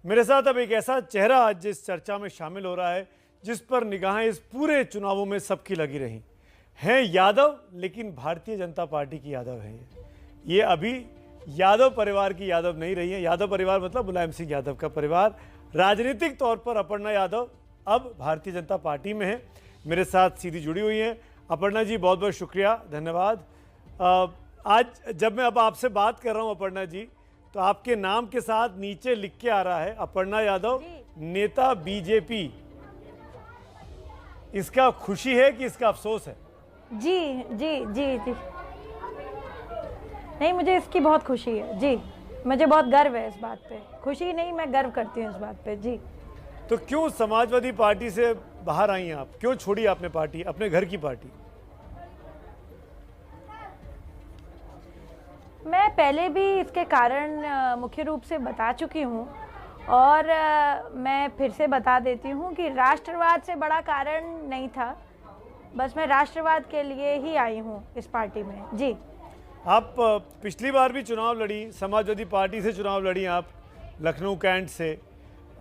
मेरे साथ अब एक ऐसा चेहरा आज जिस चर्चा में शामिल हो रहा है, जिस पर निगाहें इस पूरे चुनावों में सबकी लगी रही हैं। यादव, लेकिन भारतीय जनता पार्टी की यादव है। ये अभी यादव परिवार की यादव नहीं रही है। यादव परिवार मतलब मुलायम सिंह यादव का परिवार। राजनीतिक तौर पर अपर्णा यादव अब भारतीय जनता पार्टी में है। मेरे साथ सीधी जुड़ी हुई हैं। अपर्णा जी, बहुत बहुत शुक्रिया, धन्यवाद। आज जब मैं अब आपसे बात कर रहा हूं अपर्णा जी, तो आपके नाम के साथ नीचे लिख के आ रहा है अपर्णा यादव, नेता बीजेपी। इसका खुशी है कि इसका अफसोस है? जी जी जी जी, नहीं, मुझे इसकी बहुत खुशी है जी। मुझे बहुत गर्व है इस बात पे। खुशी नहीं, मैं गर्व करती हूँ इस बात पे जी। तो क्यों समाजवादी पार्टी से बाहर आई हैं आप? क्यों छोड़ी आपने पार्टी, अपने घर की पार्टी? मैं पहले भी इसके कारण मुख्य रूप से बता चुकी हूँ और मैं फिर से बता देती हूँ कि राष्ट्रवाद से बड़ा कारण नहीं था। बस मैं राष्ट्रवाद के लिए ही आई हूँ इस पार्टी में जी। आप पिछली बार भी चुनाव लड़ी, समाजवादी पार्टी से चुनाव लड़ी आप, लखनऊ कैंट से।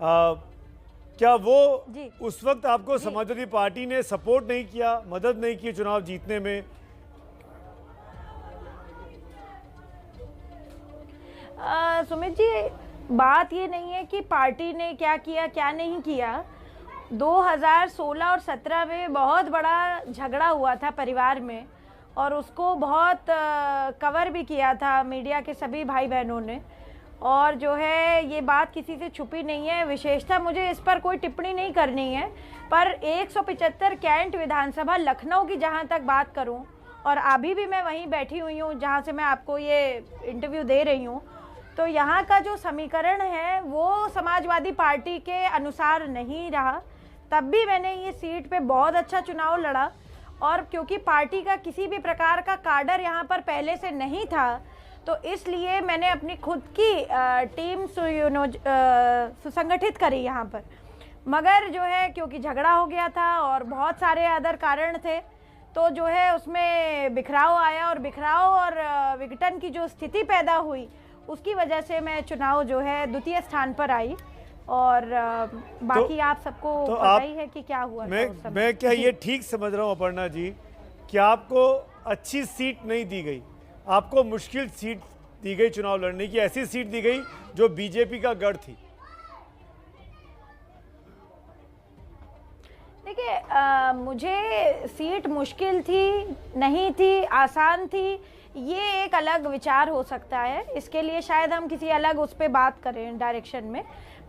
क्या वो उस वक्त आपको समाजवादी पार्टी ने सपोर्ट नहीं किया, मदद नहीं की चुनाव जीतने में? सुमित जी, बात ये नहीं है कि पार्टी ने क्या किया क्या नहीं किया। 2016 और 17 में बहुत बड़ा झगड़ा हुआ था परिवार में और उसको बहुत कवर भी किया था मीडिया के सभी भाई बहनों ने। और जो है, ये बात किसी से छुपी नहीं है। विशेषता मुझे इस पर कोई टिप्पणी नहीं करनी है, पर 175 कैंट विधानसभा लखनऊ की जहाँ तक बात करूँ, और अभी भी मैं वहीं बैठी हुई हूँ जहाँ से मैं आपको ये इंटरव्यू दे रही हूँ, तो यहाँ का जो समीकरण है वो समाजवादी पार्टी के अनुसार नहीं रहा। तब भी मैंने ये सीट पे बहुत अच्छा चुनाव लड़ा और क्योंकि पार्टी का किसी भी प्रकार का काडर यहाँ पर पहले से नहीं था, तो इसलिए मैंने अपनी खुद की टीम सुसंगठित करी यहाँ पर। मगर जो है, क्योंकि झगड़ा हो गया था और बहुत सारे अदर कारण थे, तो जो है उसमें बिखराव आया और बिखराव और विघटन की जो स्थिति पैदा हुई, उसकी वजह से मैं चुनाव जो है द्वितीय स्थान पर आई। और बाकी तो, आप सबको तो पता ही है कि क्या हुआ। मैं क्या ये ठीक समझ रहा हूँ अपर्णा जी कि आपको अच्छी सीट नहीं दी गई, आपको मुश्किल सीट दी गई चुनाव लड़ने की, ऐसी सीट दी गई जो बीजेपी का गढ़ थी? देखिए, मुझे सीट मुश्किल थी, नहीं थी, आसान थी, ये एक अलग विचार हो सकता है। इसके लिए शायद हम किसी अलग उस पर बात करें डायरेक्शन में।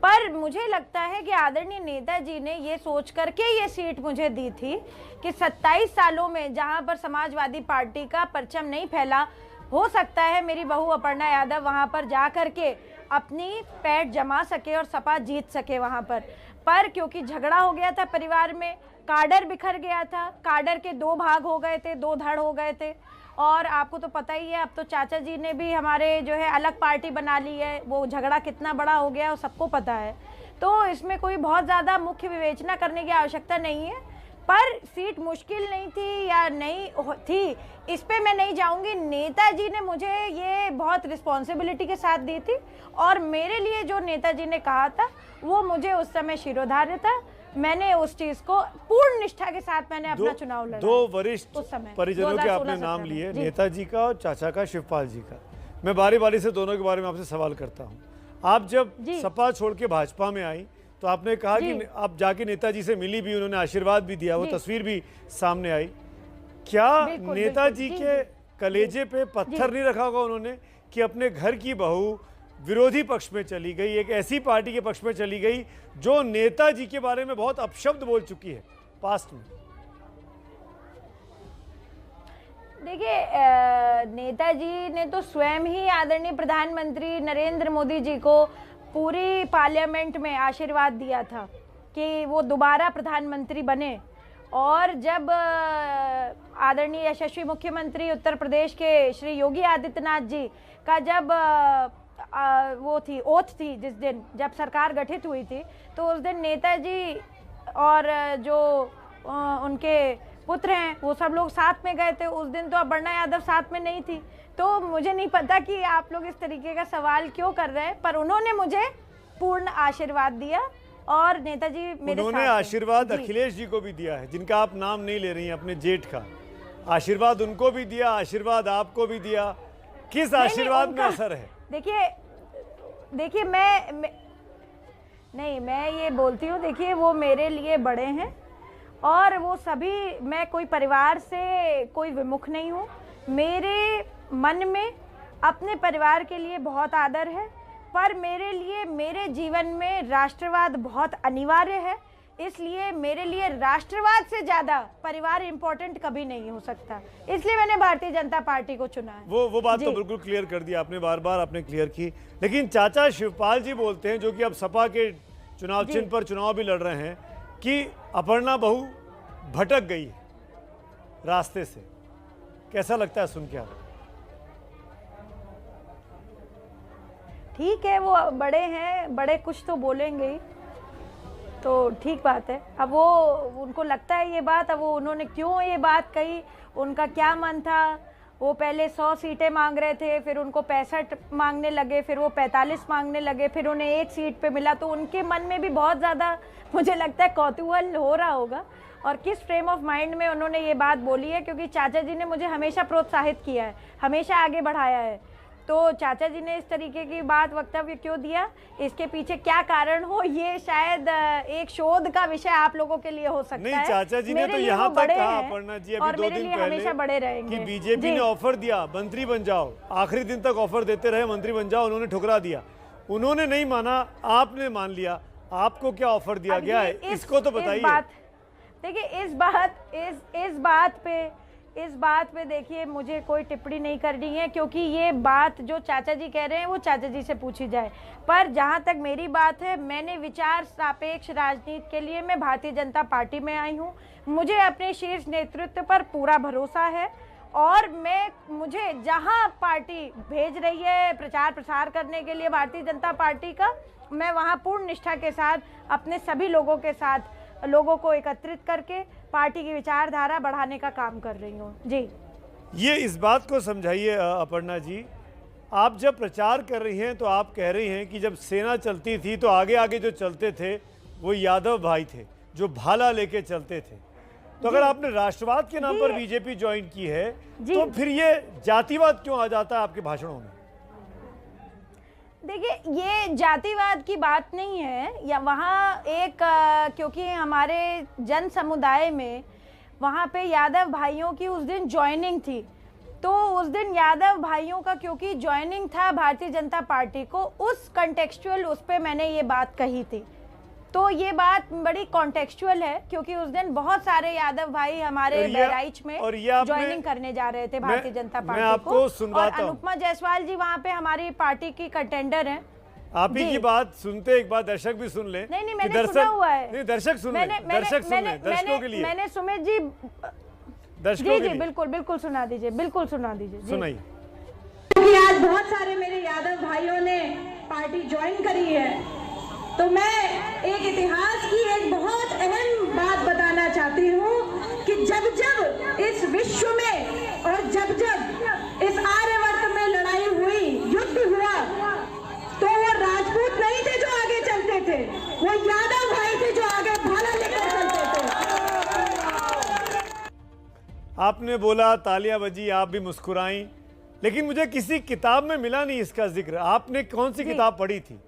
पर मुझे लगता है कि आदरणीय नेताजी ने ये सोच करके ये सीट मुझे दी थी कि 27 सालों में जहां पर समाजवादी पार्टी का परचम नहीं फैला, हो सकता है मेरी बहू अपर्णा यादव वहां पर जा करके अपनी पैठ जमा सके और सपा जीत सके वहां पर क्योंकि झगड़ा हो गया था परिवार में, काडर बिखर गया था, काडर के 2 भाग हो गए थे, 2 धड़ हो गए थे। और आपको तो पता ही है, अब तो चाचा जी ने भी हमारे जो है अलग पार्टी बना ली है। वो झगड़ा कितना बड़ा हो गया वो सबको पता है। तो इसमें कोई बहुत ज़्यादा मुख्य विवेचना करने की आवश्यकता नहीं है। पर सीट मुश्किल नहीं थी या नहीं थी, इस पे मैं नहीं जाऊंगी। नेताजी ने मुझे ये बहुत रिस्पॉन्सिबिलिटी के साथ दी थी और मेरे लिए जो नेताजी ने कहा था वो मुझे उस समय शिरोधार्य था। मैंने उस चीज को पूर्ण निष्ठा के साथ मैंने अपना चुनाव लड़ा। 2 वरिष्ठ परिजनों के आपने नाम लिए, नेताजी का और चाचा का, शिवपाल जी का। मैं बारी बारी से दोनों के बारे में आपसे सवाल करता हूँ। आप जब सपा छोड़ के भाजपा में आई तो आपने कहा कि आप जाके नेताजी से मिली भी, उन्होंने आशीर्वाद भी दिया, वो तस्वीर भी सामने आई। क्या नेताजी के कलेजे पे पत्थर नहीं रखा होगा उन्होंने कि अपने घर की बहू विरोधी पक्ष में चली गई, एक ऐसी पार्टी के पक्ष में चली गई जो नेताजी के बारे में बहुत अपशब्द बोल चुकी है पास्ट में? देखिए, नेताजी ने तो स्वयं ही आदरणीय प्रधानमंत्री नरेंद्र मोदी जी को पूरी पार्लियामेंट में आशीर्वाद दिया था कि वो दोबारा प्रधानमंत्री बने। और जब आदरणीय यशस्वी मुख्यमंत्री उत्तर प्रदेश के श्री योगी आदित्यनाथ जी का जब वो थी ओथ थी, जिस दिन जब सरकार गठित हुई थी, तो उस दिन नेताजी और जो उनके पुत्र हैं वो सब लोग साथ में गए थे। उस दिन तो अपर्णा यादव साथ में नहीं थी। तो मुझे नहीं पता कि आप लोग इस तरीके का सवाल क्यों कर रहे हैं, पर उन्होंने मुझे पूर्ण आशीर्वाद दिया और नेताजी मेरे उन्होंने साथ हैं। आशीर्वाद जी। अखिलेश जी को भी दिया है, जिनका आप नाम नहीं ले रही हैं, अपने जेठ का आशीर्वाद उनको भी दिया, आशीर्वाद आपको भी दिया। किस नहीं, आशीर्वाद में उनका- असर है? देखिए मैं ये बोलती हूँ, देखिए वो मेरे लिए बड़े हैं और वो सभी, मैं कोई परिवार से कोई विमुख नहीं हूँ। मेरे मन में अपने परिवार के लिए बहुत आदर है, पर मेरे लिए मेरे जीवन में राष्ट्रवाद बहुत अनिवार्य है। इसलिए मेरे लिए राष्ट्रवाद से ज़्यादा परिवार इम्पोर्टेंट कभी नहीं हो सकता, इसलिए मैंने भारतीय जनता पार्टी को चुना है। वो बात तो जी। बिल्कुल क्लियर कर दी आपने, बार बार आपने क्लियर की। लेकिन चाचा शिवपाल जी बोलते हैं, जो कि अब सपा के चुनाव जी। चिन्ह पर चुनाव भी लड़ रहे हैं, कि अपर्णा बहू भटक गई है रास्ते से। कैसा लगता है सुन के आप? ठीक है, वो बड़े हैं, बड़े कुछ तो बोलेंगे ही, तो ठीक बात है। अब वो उनको लगता है ये बात, अब वो उन्होंने क्यों ये बात कही, उनका क्या मन था। वो पहले 100 सीटें मांग रहे थे, फिर उनको 65 मांगने लगे, फिर वो 45 मांगने लगे, फिर उन्हें 1 सीट पे मिला, तो उनके मन में भी बहुत ज़्यादा मुझे लगता है कौतूहल हो रहा होगा और किस फ्रेम ऑफ माइंड में उन्होंने ये बात बोली है। क्योंकि चाचा जी ने मुझे हमेशा प्रोत्साहित किया है, हमेशा आगे बढ़ाया है, तो चाचा जी ने इस तरीके की बात वक्तव्य क्यों दिया, इसके पीछे क्या कारण हो, ये शायद एक शोध का विषय आप लोगों के लिए हो सकता नहीं, है। चाचा जी ने मेरे तो लिए यहाँ वो तक बड़े कहा हैं अपर्णा जी और अभी 2 मेरे दिन लिए हमेशा बड़े पहले रहेंगे कि बीजेपी जी। ने ऑफर दिया मंत्री बन जाओ, आखिरी दिन तक ऑफर देते रहे मंत्री बन जाओ, उन्होंने ठुकरा दिया। उन्होंने नहीं माना, आपने मान लिया। आपको क्या ऑफर दिया अब गया ये है, इसको तो बताइए। देखिए इस बात पे देखिए मुझे कोई टिप्पणी नहीं करनी है, क्योंकि ये बात जो चाचा जी कह रहे हैं वो चाचा जी से पूछी जाए। पर जहाँ तक मेरी बात है, मैंने विचार सापेक्ष राजनीति के लिए मैं भारतीय जनता पार्टी में आई हूँ। मुझे अपने शीर्ष नेतृत्व पर पूरा भरोसा है और मुझे जहाँ पार्टी भेज रही है प्रचार प्रसार करने के लिए भारतीय जनता पार्टी का, मैं वहाँ पूर्ण निष्ठा के साथ अपने सभी लोगों के साथ लोगों को एकत्रित करके पार्टी की विचारधारा बढ़ाने का काम कर रही हूँ जी। ये इस बात को समझाइए अपर्णा जी, आप जब प्रचार कर रही हैं तो आप कह रही हैं कि जब सेना चलती थी तो आगे आगे जो चलते थे वो यादव भाई थे, जो भाला लेके चलते थे। तो अगर आपने राष्ट्रवाद के नाम पर बीजेपी ज्वाइन की है तो फिर ये जातिवाद क्यों आ जाता है आपके भाषणों में? देखिए, ये जातिवाद की बात नहीं है, या वहाँ एक क्योंकि हमारे जन समुदाय में वहाँ पे यादव भाइयों की उस दिन ज्वाइनिंग थी, तो उस दिन यादव भाइयों का क्योंकि ज्वाइनिंग था भारतीय जनता पार्टी को, उस कंटेक्चुअल उस पे मैंने ये बात कही थी। तो ये बात बड़ी कॉन्टेक्चुअल है, क्योंकि उस दिन बहुत सारे यादव भाई हमारे बहराइच में ज्वाइनिंग करने जा रहे थे भारतीय जनता पार्टी को, और अनुपमा जायसवाल जी वहाँ पे हमारी पार्टी की कंटेंडर हैं। आप ही की बात सुनते एक बार दर्शक भी सुन ले। नहीं, मैंने सुना हुआ है। नहीं, दर्शक सुन ले, दर्शकों के लिए। मैंने सुमित जी दर्शकों जी बिल्कुल सुना दीजिए सुनाइए। क्योंकि आज बहुत सारे मेरे यादव भाइयों ने पार्टी ज्वाइन करी है, तो मैं एक इतिहास की एक बहुत अहम बात बताना चाहती हूँ कि जब जब इस विश्व में और जब जब इस आर्यवर्त में लड़ाई हुई, युद्ध हुआ, तो वो राजपूत नहीं थे जो आगे चलते थे, वो यादव भाई थे जो आगे भाला लेकर चलते थे। आपने बोला, तालियां बजी, आप भी मुस्कुराई, लेकिन मुझे किसी किताब में मिला नहीं इसका जिक्र। आपने कौन सी किताब पढ़ी थी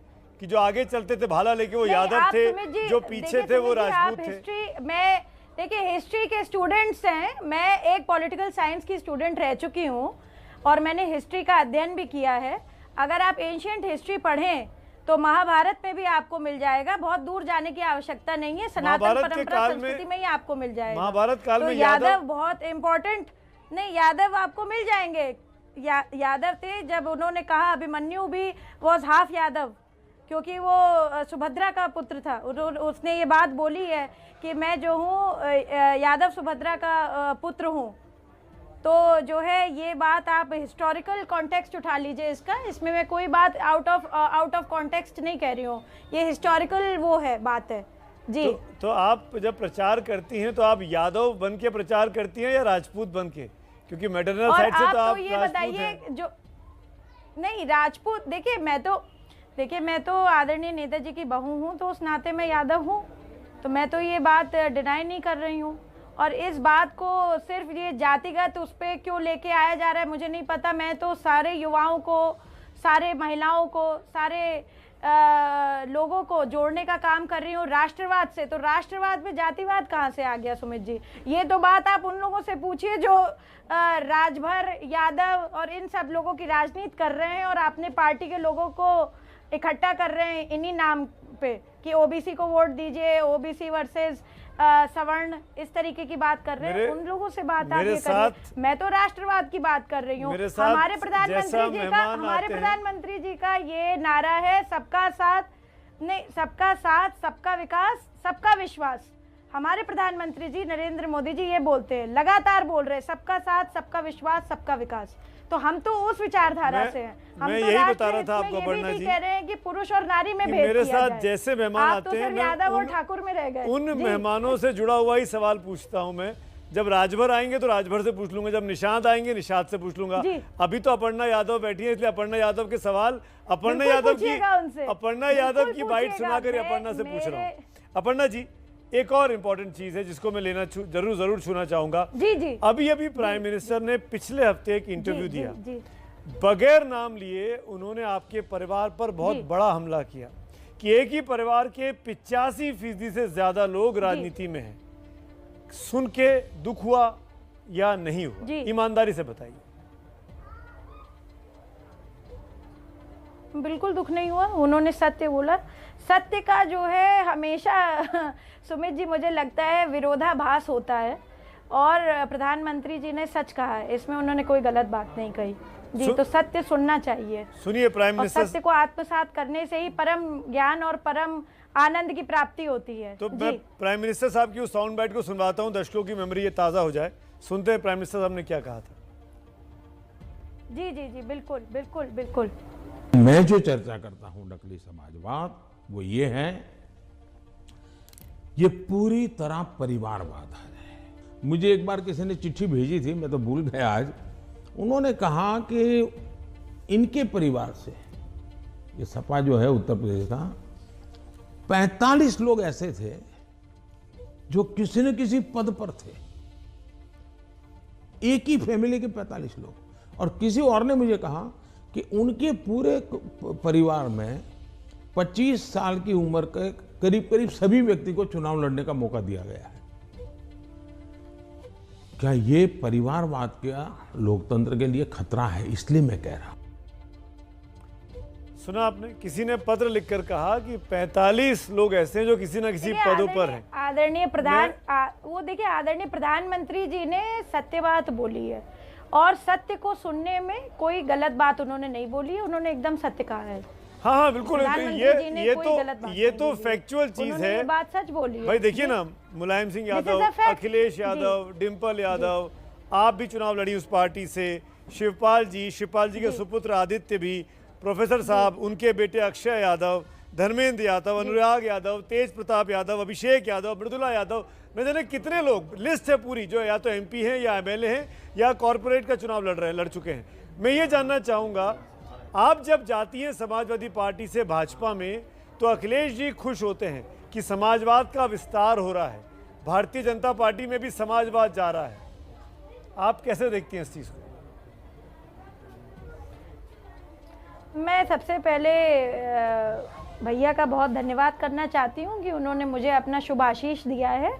कि जो आगे चलते थे भाला लेके वो यादव थे, जो पीछे थे वो राजपूत थे? मैं देखिए हिस्ट्री के स्टूडेंट्स हैं, मैं एक पॉलिटिकल साइंस की स्टूडेंट रह चुकी हूँ और मैंने हिस्ट्री का अध्ययन भी किया है। अगर आप एंशिएंट हिस्ट्री पढ़ें तो महाभारत में भी आपको मिल जाएगा, बहुत दूर जाने की आवश्यकता नहीं है, सनातन परंपरा संस्कृति में ही आपको मिल जाएगा। महाभारत काल तो में यादव बहुत इम्पोर्टेंट नहीं, यादव आपको मिल जाएंगे। यादव थे, जब उन्होंने कहा अभिमन्यु भी वॉज हाफ यादव, क्योंकि वो सुभद्रा का पुत्र था, उसने ये बात बोली है कि मैं जो हूँ यादव सुभद्रा का पुत्र हूँ। तो जो है ये बात आप हिस्टोरिकल कॉन्टेक्स्ट उठा लीजिए इसका, इसमें मैं कोई बात आउट ऑफ कॉन्टेक्स्ट नहीं कह रही हूँ, ये हिस्टोरिकल वो है बात है जी। तो आप जब प्रचार करती हैं तो आप यादव बन के प्रचार करती हैं या राजपूत बन के? क्योंकि मैटरनल साइड से तो आप ये बताइए जो नहीं राजपूत, देखिए मैं तो देखिए, मैं तो आदरणीय नेताजी की बहू हूँ, तो उस नाते मैं यादव हूँ, तो मैं तो ये बात डिनाई नहीं कर रही हूँ। और इस बात को सिर्फ ये जातिगत उस पर क्यों लेके आया जा रहा है मुझे नहीं पता। मैं तो सारे युवाओं को, सारे महिलाओं को, सारे लोगों को जोड़ने का काम कर रही हूँ राष्ट्रवाद से। तो राष्ट्रवाद में जातिवाद कहाँ से आ गया सुमित जी? ये तो बात आप उन लोगों से पूछिए जो राजभर, यादव और इन सब लोगों की राजनीति कर रहे हैं और अपने पार्टी के लोगों को इकट्ठा कर रहे हैं इन्हीं नाम पे कि ओबीसी को वोट दीजिए, ओबीसी वर्सेस सवर्ण, इस तरीके की बात कर रहे हैं। उन लोगों से बात आप ये करिए। मैं तो राष्ट्रवाद की बात कर रही हूँ। हमारे प्रधानमंत्री जी का ये नारा है, सबका साथ नहीं, सबका साथ, सबका विकास, सबका विश्वास। हमारे प्रधानमंत्री जी नरेंद्र मोदी जी ये बोलते हैं, लगातार बोल रहे हैं, सबका साथ, सबका विश्वास, सबका विकास। तो हम तो उस विचारधारा से हैं। हम मैं तो यही बता रहा था आपको ये भी कह रहे हैं कि पुरुष और नारी में भेद मेरे किया साथ जाए। जैसे मेहमान आप आते तो हैं, सिर्फ यादव और ठाकुर में रह गए। उन मेहमानों से जुड़ा हुआ ही सवाल पूछता हूं मैं। जब राजभर आएंगे तो राजभर से पूछ लूंगा, जब निशांत आएंगे निशांत से पूछ लूंगा। अभी तो अपर्णा यादव बैठी है, इसलिए अपर्णा यादव के सवाल अपर्णा यादव की बाइट सुनाकर अपर्णा से पूछ रहा हूँ। अपर्णा जी, एक और इम्पोर्टेंट चीज है जिसको मैं लेना जरूर छूना चाहूंगा। जी। अभी प्राइम मिनिस्टर ने पिछले हफ्ते एक इंटरव्यू दिया, बगैर नाम लिए उन्होंने आपके परिवार पर बहुत बड़ा हमला किया कि एक ही परिवार के 85% से ज्यादा लोग राजनीति में हैं। सुन के दुख हुआ या नहीं हुआ? ईमानदारी से बताइए। बिल्कुल दुख नहीं हुआ, उन्होंने सत्य बोला। सत्य का जो है हमेशा सुमित जी मुझे लगता है विरोधाभास होता है, और प्रधानमंत्री जी ने सच कहा है, इसमें उन्होंने कोई गलत बात नहीं कही जी। तो सत्य सुनना चाहिए। सुनिए प्राइम मिनिस्टर, सत्य को आत्मसात करने से ही परम ज्ञान और परम आनंद की प्राप्ति होती है। तो मैं प्राइम मिनिस्टर साहब की उस साउंड बाइट को सुनवाता हूं, दर्शकों की मेमोरी ये ताजा हो जाए। सुनते हैं प्राइम मिनिस्टर साहब ने क्या कहा था। जी, बिल्कुल। मैं जो चर्चा करता हूं नकली समाजवाद, वो ये है, ये पूरी तरह परिवारवाद है। मुझे एक बार किसी ने चिट्ठी भेजी थी, मैं तो भूल गया आज। उन्होंने कहा कि इनके परिवार से, ये सपा जो है उत्तर प्रदेश का, 45 लोग ऐसे थे जो किसी न किसी पद पर थे। एक ही फैमिली के 45 लोग। और किसी और ने मुझे कहा कि उनके पूरे परिवार में 25 साल की उम्र के करीब सभी व्यक्ति को चुनाव लड़ने का मौका दिया गया है। क्या ये परिवारवाद का लोकतंत्र के लिए खतरा है? इसलिए मैं कह रहा हूं। सुना आपने, किसी ने पत्र लिखकर कहा कि 45 लोग ऐसे हैं जो किसी न किसी पदों पर हैं। आदरणीय आदरणीय प्रधानमंत्री जी ने सत्य बात बोली है, और सत्य को सुनने में कोई गलत बात उन्होंने नहीं बोली है। उन्होंने एकदम सत्य कहा है। हाँ बिल्कुल। ये तो फैक्चुअल चीज है, बात सच बोली है। भाई देखिए ना, मुलायम सिंह यादव, अखिलेश यादव, डिम्पल यादव, आप भी चुनाव लड़ी उस पार्टी से, शिवपाल जी के सुपुत्र आदित्य भी, प्रोफेसर साहब, उनके बेटे अक्षय यादव, धर्मेंद्र यादव, अनुराग यादव, तेज प्रताप यादव, अभिषेक यादव, मृदुला यादव, न जाने कितने लोग, लिस्ट है पूरी, जो या तो MP हैं या MLA हैं या कॉर्पोरेट का चुनाव लड़ चुके हैं। मैं ये जानना चाहूँगा, आप जब जाती हैं समाजवादी पार्टी से भाजपा में, तो अखिलेश जी खुश होते हैं कि समाजवाद का विस्तार हो रहा है, भारतीय जनता पार्टी में भी समाजवाद जा रहा है। आप कैसे देखती हैं इस चीज़ को? मैं सबसे पहले भैया का बहुत धन्यवाद करना चाहती हूँ कि उन्होंने मुझे अपना शुभ आशीष दिया है।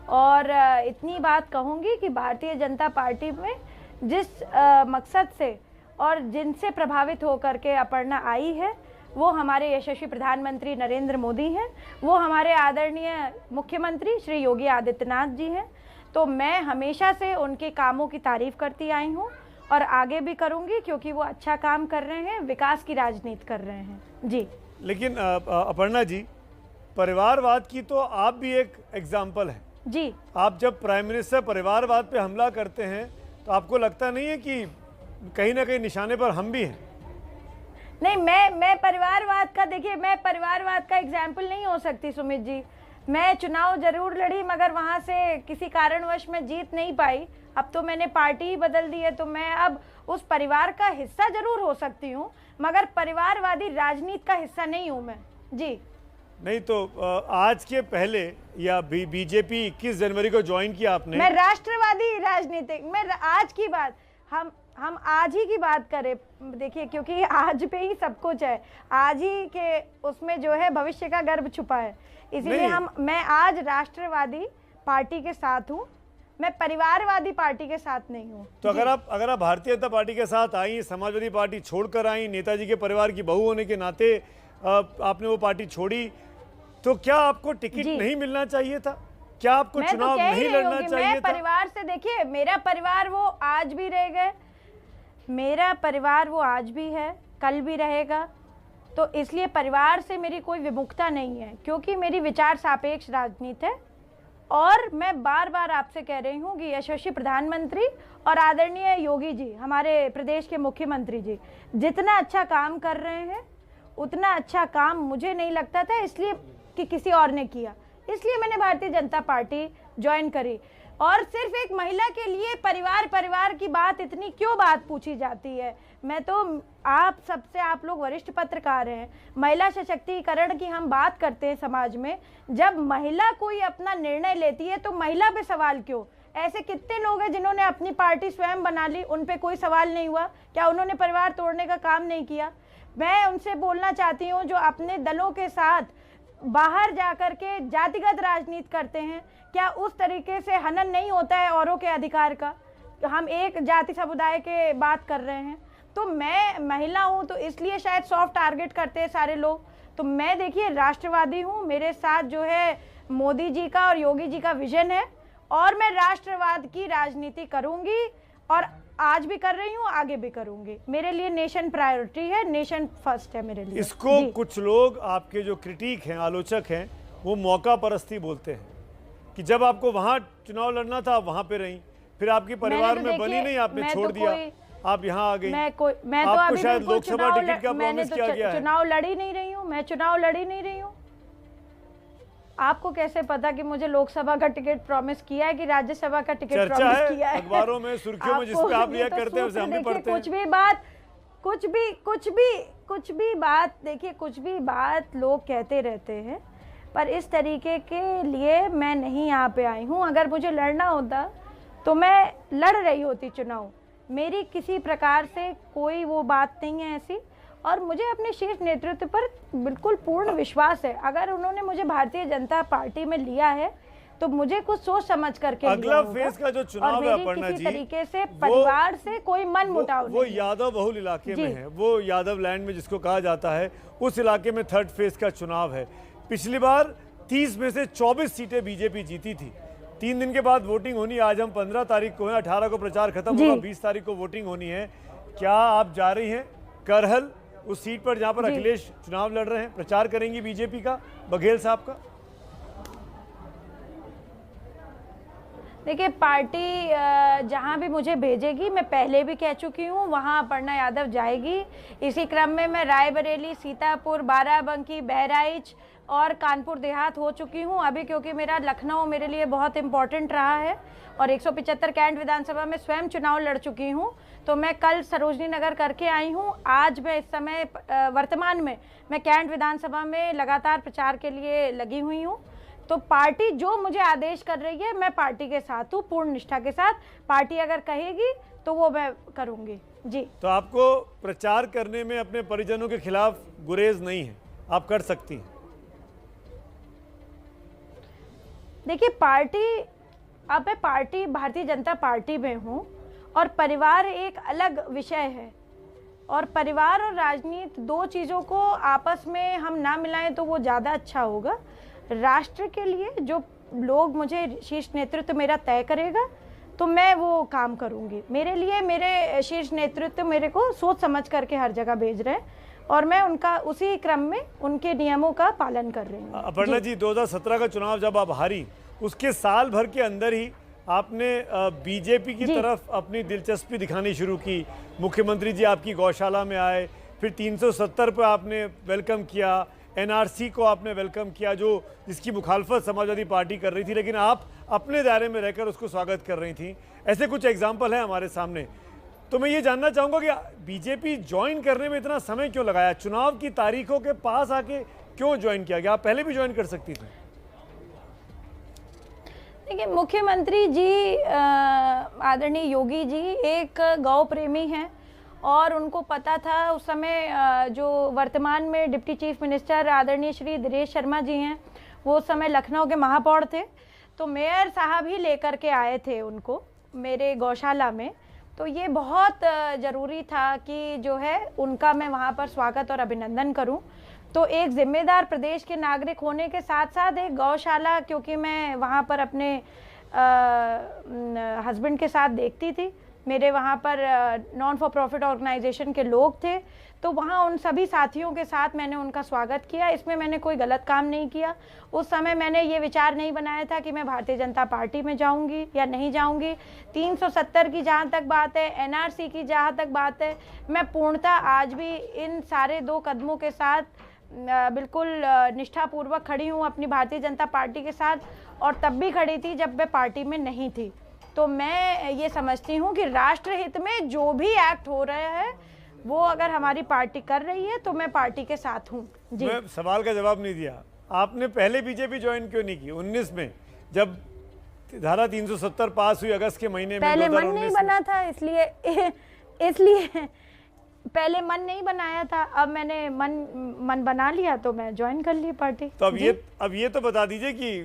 और इतनी बात कहूँगी कि भारतीय जनता पार्टी में जिस मकसद से और जिनसे प्रभावित होकर के अपर्णा आई है, वो हमारे यशस्वी प्रधानमंत्री नरेंद्र मोदी हैं, वो हमारे आदरणीय मुख्यमंत्री श्री योगी आदित्यनाथ जी हैं। तो मैं हमेशा से उनके कामों की तारीफ करती आई हूँ और आगे भी करूँगी, क्योंकि वो अच्छा काम कर रहे हैं, विकास की राजनीति कर रहे हैं जी। लेकिन अपर्णा जी, परिवारवाद की तो आप भी एक एग्जाम्पल है जी। आप जब प्राइम मिनिस्टर परिवारवाद पे हमला करते हैं, तो आपको लगता नहीं है कि कहीं ना कहीं निशाने पर हम भी हैं? नहीं, मैं परिवारवाद का, देखिए, मैं परिवारवाद का एग्जाम्पल नहीं हो सकती सुमित जी। मैं चुनाव जरूर लड़ी, मगर वहां से किसी कारणवश मैं जीत नहीं पाई। अब तो मैंने पार्टी ही बदल दी है, तो मैं अब उस परिवार का हिस्सा जरूर हो सकती हूँ, मगर परिवारवादी राजनीति का हिस्सा नहीं हूँ मैं। जी नहीं तो आज के पहले या बीजेपी 21 जनवरी को ज्वाइन किया आपने? मैं राष्ट्रवादी राजनीतिक, मैं आज की बात, हम आज ही की बात करें, देखिए, क्योंकि आज पे ही सब कुछ है, आज ही के उसमें जो है भविष्य का गर्भ छुपा है, इसीलिए मैं आज राष्ट्रवादी पार्टी के साथ हूँ, मैं परिवारवादी पार्टी के साथ नहीं हूँ। तो अगर आप भारतीय जनता पार्टी के साथ आई, समाजवादी पार्टी छोड़कर आई, नेताजी के परिवार की बहू होने के नाते आपने वो पार्टी छोड़ी, तो क्या आपको टिकट नहीं मिलना चाहिए था? क्या आपको चुनाव नहीं लड़ना चाहिए था? परिवार से, देखिए, मेरा परिवार वो आज भी रह गए, मेरा परिवार वो आज भी है, कल भी रहेगा, तो इसलिए परिवार से मेरी कोई विमुखता नहीं है, क्योंकि मेरी विचार सापेक्ष राजनीति है। और मैं बार बार आपसे कह रही हूँ कि यशस्वी प्रधानमंत्री और आदरणीय योगी जी, हमारे प्रदेश के मुख्यमंत्री जी, जितना अच्छा काम कर रहे हैं उतना अच्छा काम मुझे नहीं लगता था, इसलिए कि किसी और ने किया, इसलिए मैंने भारतीय जनता पार्टी ज्वाइन करी। और सिर्फ एक महिला के लिए परिवार की बात इतनी क्यों बात पूछी जाती है? मैं तो आप सबसे, आप लोग वरिष्ठ पत्रकार हैं, महिला सशक्तिकरण की हम बात करते हैं समाज में, जब महिला कोई अपना निर्णय लेती है तो महिला पे सवाल क्यों? ऐसे कितने लोग हैं जिन्होंने अपनी पार्टी स्वयं बना ली, उन पे कोई सवाल नहीं हुआ? क्या उन्होंने परिवार तोड़ने का काम नहीं किया? मैं उनसे बोलना चाहती हूँ जो अपने दलों के साथ बाहर जाकर के जातिगत राजनीति करते हैं, क्या उस तरीके से हनन नहीं होता है औरों के अधिकार का? हम एक जाति समुदाय के बात कर रहे हैं, तो मैं महिला हूं तो इसलिए शायद सॉफ्ट टारगेट करते हैं सारे लोग। तो मैं, देखिए, राष्ट्रवादी हूं, मेरे साथ जो है मोदी जी का और योगी जी का विजन है, और मैं राष्ट्रवाद की राजनीति करूंगी, और आज भी कर रही हूँ, आगे भी करूंगी। मेरे लिए नेशन प्रायोरिटी है, नेशन फर्स्ट है मेरे लिए। इसको कुछ लोग, आपके जो क्रिटिक हैं, आलोचक हैं, वो मौका परस्ती बोलते हैं कि जब आपको वहां चुनाव लड़ना था आप वहां पे रही, फिर आपकी परिवार में बनी नहीं, आपने छोड़ दिया, आप यहाँ आ गई। मैं तो आपको अभी शायद लोकसभा टिकट का प्रॉमिस किया गया है। चुनाव लड़ी नहीं रही हूँ, मैं चुनाव लड़ी नहीं रही हूँ। आपको कैसे पता कि मुझे लोकसभा का टिकट प्रॉमिस किया है कि राज्यसभा का टिकट प्रॉमिस किया है? अखबारों में, सुर्खियों में, जिस पे आप लिया करते हैं उसे हम भी पढ़ते हैं। कुछ भी बात देखिए, कुछ भी बात लोग कहते रहते हैं, पर इस तरीके के लिए मैं नहीं यहाँ पे आई हूँ। अगर मुझे लड़ना होता तो मैं लड़ रही होती चुनाव, मेरी किसी प्रकार से कोई वो बात नहीं है ऐसी, और मुझे अपने शीर्ष नेतृत्व पर बिल्कुल पूर्ण विश्वास है। अगर उन्होंने मुझे भारतीय जनता पार्टी में लिया है तो मुझे कुछ सोच समझ करके अगला फेज का जो चुनाव है अपर्णा जी, तरीके से परिवार से कोई मन मुटाव वो यादव बहुल इलाके में है, वो यादव लैंड में जिसको कहा जाता है, उस इलाके में थर्ड फेज का चुनाव है। पिछली बार 30 में से 24 सीटें बीजेपी जीती थी। 3 दिन के बाद वोटिंग होनी, आज हम 15 तारीख को है, 18 को प्रचार खत्म होगा, 20 तारीख को वोटिंग होनी है। क्या आप जा रही हैं करहल, उस सीट पर जहां पर अखिलेश चुनाव लड़ रहे हैं, प्रचार करेंगी बीजेपी का, बघेल साहब का? देखिए, पार्टी जहां भी मुझे भेजेगी, मैं पहले भी कह चुकी हूं, वहां अपर्णा यादव जाएगी। इसी क्रम में मैं रायबरेली, सीतापुर, बाराबंकी, बहराइच और कानपुर देहात हो चुकी हूं अभी, क्योंकि मेरा लखनऊ मेरे लिए बहुत इम्पोर्टेंट रहा है, और 175 कैंट विधानसभा में स्वयं चुनाव लड़ चुकी हूं। तो मैं कल सरोजनी नगर करके आई हूं। आज मैं इस समय वर्तमान में मैं कैंट विधानसभा में लगातार प्रचार के लिए लगी हुई हूं। तो पार्टी जो मुझे आदेश कर रही है, मैं पार्टी के साथ हूँ, पूर्ण निष्ठा के साथ। पार्टी अगर कहेगी तो वो मैं करूँगी। जी, तो आपको प्रचार करने में अपने परिजनों के खिलाफ गुरेज नहीं है, आप कर सकती हैं? देखिए, अब मैं पार्टी भारतीय जनता पार्टी में हूँ, और परिवार एक अलग विषय है, और परिवार और राजनीति दो चीज़ों को आपस में हम ना मिलाएं तो वो ज़्यादा अच्छा होगा। राष्ट्र के लिए जो लोग मुझे शीर्ष नेतृत्व मेरा तय करेगा तो मैं वो काम करूंगी। मेरे लिए मेरे शीर्ष नेतृत्व मेरे को सोच समझ करके हर जगह भेज रहे हैं, और मैं उनका उसी क्रम में उनके नियमों का पालन कर रही हूँ। अपर्णा जी, 2017 का चुनाव जब आप हारी, उसके साल भर के अंदर ही आपने बीजेपी की तरफ अपनी दिलचस्पी दिखानी शुरू की। मुख्यमंत्री जी आपकी गौशाला में आए, फिर 370 पर आपने वेलकम किया, एनआरसी को आपने वेलकम किया, जो जिसकी मुखालफत समाजवादी पार्टी कर रही थी, लेकिन आप अपने दायरे में रहकर उसको स्वागत कर रही थी। ऐसे कुछ एग्जाम्पल हैं हमारे सामने। तो मैं ये जानना चाहूँगा कि बीजेपी ज्वाइन करने में इतना समय क्यों लगाया? चुनाव की तारीखों के पास आके क्यों ज्वाइन किया गया? आप पहले भी ज्वाइन कर सकती थी। देखिए, मुख्यमंत्री जी आदरणीय योगी जी एक गौ प्रेमी हैं और उनको पता था उस समय जो वर्तमान में डिप्टी चीफ मिनिस्टर आदरणीय श्री दिनेश शर्मा जी हैं, वो उस समय लखनऊ के महापौर थे, तो मेयर साहब ही लेकर के आए थे उनको मेरे गौशाला में। तो ये बहुत ज़रूरी था कि जो है उनका मैं वहाँ पर स्वागत और अभिनंदन करूँ। तो एक जिम्मेदार प्रदेश के नागरिक होने के साथ साथ एक गौशाला, क्योंकि मैं वहाँ पर अपने हस्बैंड के साथ देखती थी, मेरे वहाँ पर नॉन फॉर प्रॉफिट ऑर्गेनाइजेशन के लोग थे, तो वहाँ उन सभी साथियों के साथ मैंने उनका स्वागत किया। इसमें मैंने कोई गलत काम नहीं किया। उस समय मैंने ये विचार नहीं बनाया था कि मैं भारतीय जनता पार्टी में जाऊंगी या नहीं जाऊंगी। 370 की जहाँ तक बात है, एनआरसी की जहाँ तक बात है, मैं पूर्णतः आज भी इन सारे 2 कदमों के साथ बिल्कुल निष्ठापूर्वक खड़ी हूँ अपनी भारतीय जनता पार्टी के साथ, और तब भी खड़ी थी जब मैं पार्टी में नहीं थी। तो मैं ये समझती हूँ कि राष्ट्रहित में जो भी एक्ट हो रहा है वो अगर हमारी पार्टी कर रही है तो मैं पार्टी के साथ हूँ। जी, मैं सवाल का जवाब नहीं दिया। आपने पहले बीजेपी ज्वाइन क्यों नहीं की? 19 में जब धारा 370 पास हुई अगस्त के महीने में, पहले मन नहीं बना था, इसलिए पहले मन नहीं बनाया था। अब मैंने मन बना लिया तो मैं ज्वाइन कर ली पार्टी। तो अब ये तो बता दीजिए कि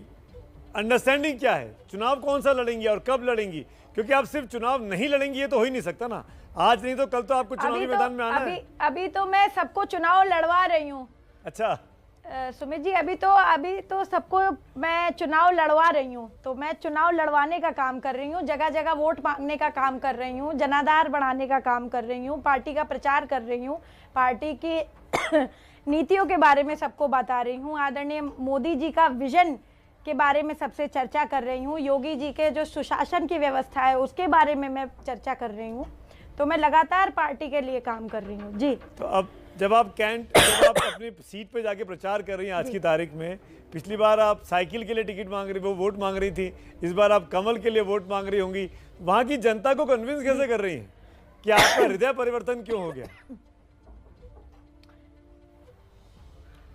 अंडरस्टैंडिंग क्या है? चुनाव कौन सा लड़ेंगी और कब लड़ेंगी? क्योंकि आप सिर्फ चुनाव नहीं लड़ेंगी ये तो हो ही नहीं सकता ना। आज नहीं तो कल तो आपको चुनावी मैदान में आना है। अभी तो मैं सबको चुनाव लड़वा रही हूँ। अच्छा सुमित जी, अभी तो सबको मैं चुनाव लड़वा रही हूँ। तो मैं चुनाव लड़वाने का काम कर रही हूँ, जगह जगह वोट मांगने का काम कर रही हूँ, जनाधार बढ़ाने का काम कर रही हूँ, पार्टी का प्रचार कर रही हूँ, पार्टी की नीतियों के बारे में सबको बता रही हूँ, आदरणीय मोदी जी का विजन के बारे में सबसे चर्चा कर रही हूँ, योगी जी के जो सुशासन की व्यवस्था है उसके बारे में मैं चर्चा कर रही हूँ। तो मैं लगातार पार्टी के लिए काम कर रही हूँ। जी, तो अब जब आप अपनी सीट पे जाके प्रचार कर रही हैं आज की तारीख में, पिछली बार आप साइकिल के लिए टिकट मांग रही, वो वोट मांग रही थी, इस बार आप कमल के लिए वोट मांग रही होंगी, वहां की जनता को कन्विंस कैसे कर रही हैं कि आपका हृदय परिवर्तन क्यों हो गया?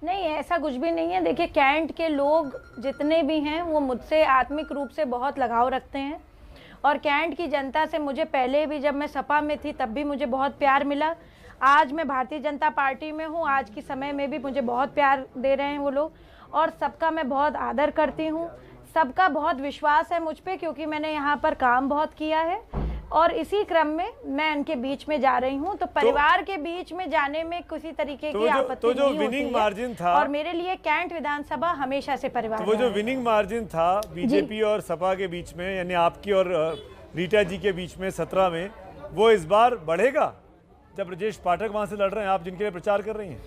नहीं, ऐसा कुछ भी नहीं है। देखिए, कैंट के लोग जितने भी हैं वो मुझसे आत्मिक रूप से बहुत लगाव रखते हैं, और कैंट की जनता से मुझे पहले भी, जब मैं सपा में थी तब भी मुझे बहुत प्यार मिला। आज मैं भारतीय जनता पार्टी में हूँ, आज के समय में भी मुझे बहुत प्यार दे रहे हैं वो लोग, और सबका मैं बहुत आदर करती हूँ, सबका बहुत विश्वास है मुझ पे, क्योंकि मैंने यहाँ पर काम बहुत किया है, और इसी क्रम में मैं उनके बीच में जा रही हूँ। तो परिवार के बीच में जाने में किसी तरीके की आपत्ति नहीं होती है, मार्जिन था, और मेरे लिए कैंट विधानसभा हमेशा से परिवार तो वो जो विनिंग मार्जिन था बीजेपी और सपा के बीच में, यानी आपकी और रीटा जी के बीच में 17 में, वो इस बार बढ़ेगा जब ब्रजेश पाठक वहां से लड़ रहे हैं, आप जिनके लिए प्रचार कर रही हैं?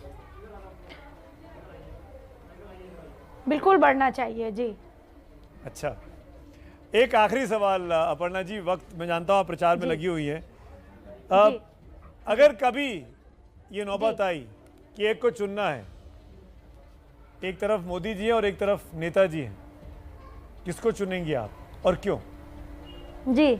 बिल्कुल बढ़ना चाहिए। जी, अच्छा, एक आखिरी सवाल अपर्णा जी, वक्त मैं जानता हूँ आप प्रचार में लगी हुई है, अगर कभी ये नौबत आई कि एक को चुनना है, एक तरफ मोदी जी हैं और एक तरफ नेताजी हैं, किसको चुनेंगी आप और क्यों? जी,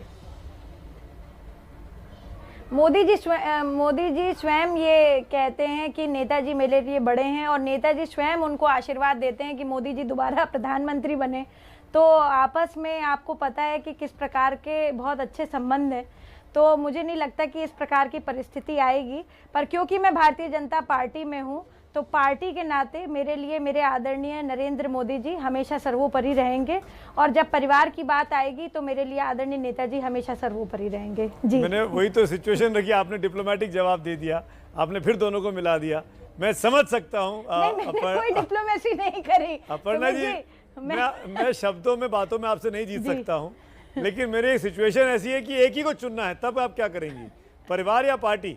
मोदी जी स्वयं ये कहते हैं कि नेताजी मेरे लिए बड़े हैं, और नेताजी स्वयं उनको आशीर्वाद देते हैं कि मोदी जी दोबारा प्रधानमंत्री बने। तो आपस में आपको पता है कि किस प्रकार के बहुत अच्छे संबंध हैं। तो मुझे नहीं लगता कि इस प्रकार की परिस्थिति आएगी, पर क्योंकि मैं भारतीय जनता पार्टी में हूँ तो पार्टी के नाते मेरे लिए मेरे आदरणीय नरेंद्र मोदी जी हमेशा सर्वोपरि रहेंगे, और जब परिवार की बात आएगी तो मेरे लिए आदरणीय नेताजी हमेशा सर्वोपरि रहेंगे। जी, मैंने वही तो सिचुएशन रखी, आपने डिप्लोमेटिक जवाब दे दिया, आपने फिर दोनों को मिला दिया। मैं समझ सकता हूँ कोई डिप्लोमेसी नहीं करी अपर्णा जी, मैं शब्दों में बातों में आपसे नहीं जीत सकता हूँ, लेकिन मेरी एक सिचुएशन ऐसी है कि एक ही को चुनना है, तब आप क्या करेंगी, परिवार या पार्टी?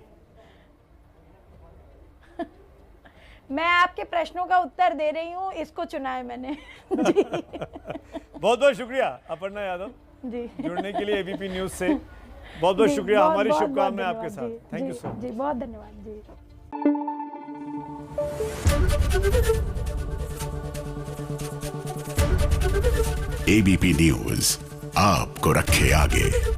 मैं आपके प्रश्नों का उत्तर दे रही हूँ, इसको चुना है मैंने। जी। बहुत बहुत शुक्रिया अपर्णा यादव जी, जुड़ने के लिए एबीपी न्यूज से। बहुत बहुत शुक्रिया, हमारी शुभकामनाएं आपके साथ। Thank you so much. जी, बहुत धन्यवाद जी। एबीपी न्यूज आपको रखे आगे।